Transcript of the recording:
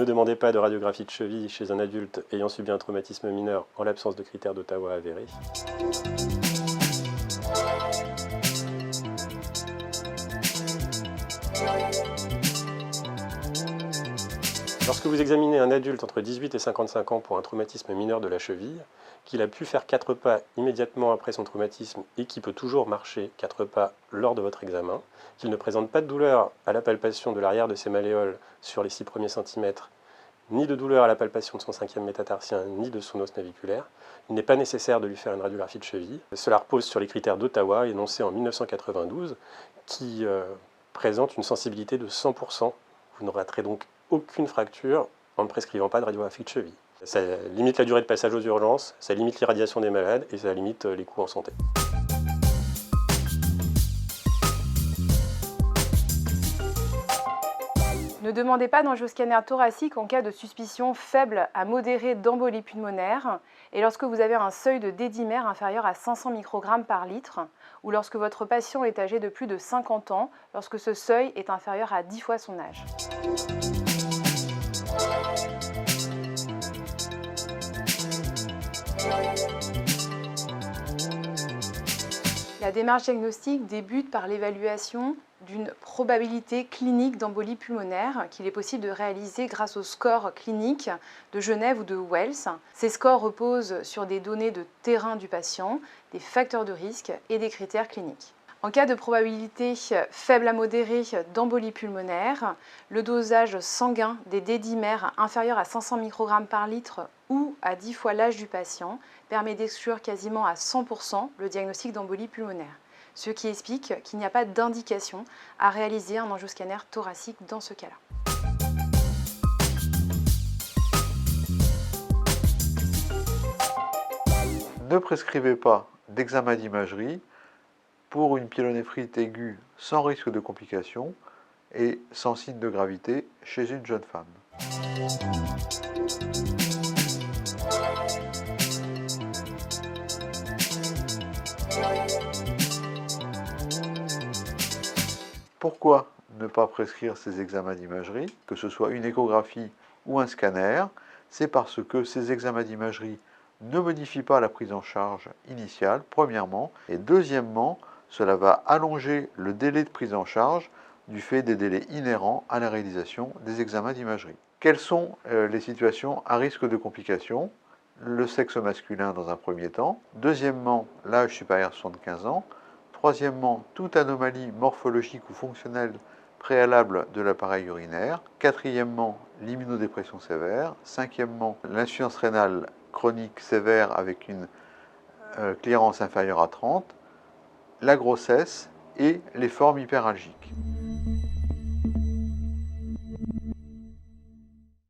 demandez pas de radiographie de cheville chez un adulte ayant subi un traumatisme mineur en l'absence de critères d'Ottawa avérés. Lorsque vous examinez un adulte entre 18 et 55 ans pour un traumatisme mineur de la cheville, qu'il a pu faire 4 pas immédiatement après son traumatisme et qui peut toujours marcher 4 pas lors de votre examen, qu'il ne présente pas de douleur à la palpation de l'arrière de ses malléoles sur les 6 premiers centimètres, ni de douleur à la palpation de son 5e métatarsien, ni de son os naviculaire, il n'est pas nécessaire de lui faire une radiographie de cheville. Cela repose sur les critères d'Ottawa énoncés en 1992 qui présentent une sensibilité de 100%. Vous ne raterez donc aucune fracture en ne prescrivant pas de radiographie de cheville. Ça limite la durée de passage aux urgences, ça limite l'irradiation des malades et ça limite les coûts en santé. Ne demandez pas d'angioscanner thoracique en cas de suspicion faible à modérée d'embolie pulmonaire et lorsque vous avez un seuil de dédimère inférieur à 500 microgrammes par litre ou lorsque votre patient est âgé de plus de 50 ans, lorsque ce seuil est inférieur à 10 fois son âge. La démarche diagnostique débute par l'évaluation d'une probabilité clinique d'embolie pulmonaire qu'il est possible de réaliser grâce aux scores cliniques de Genève ou de Wells. Ces scores reposent sur des données de terrain du patient, des facteurs de risque et des critères cliniques. En cas de probabilité faible à modérée d'embolie pulmonaire, le dosage sanguin des dédimères inférieur à 500 microgrammes par litre ou à 10 fois l'âge du patient permet d'exclure quasiment à 100% le diagnostic d'embolie pulmonaire, ce qui explique qu'il n'y a pas d'indication à réaliser un angioscanner thoracique dans ce cas-là. Ne prescrivez pas d'examen d'imagerie pour une pyélonéphrite aiguë sans risque de complications et sans signe de gravité chez une jeune femme. Pourquoi ne pas prescrire ces examens d'imagerie, que ce soit une échographie ou un scanner? C'est parce que ces examens d'imagerie ne modifient pas la prise en charge initiale, premièrement, et deuxièmement, cela va allonger le délai de prise en charge du fait des délais inhérents à la réalisation des examens d'imagerie. Quelles sont les situations à risque de complications? Le sexe masculin dans un premier temps, deuxièmement, l'âge supérieur à 75 ans, troisièmement, toute anomalie morphologique ou fonctionnelle préalable de l'appareil urinaire, quatrièmement, l'immunodépression sévère, cinquièmement, l'insuffisance rénale chronique sévère avec une clearance inférieure à 30, la grossesse et les formes hyperalgiques.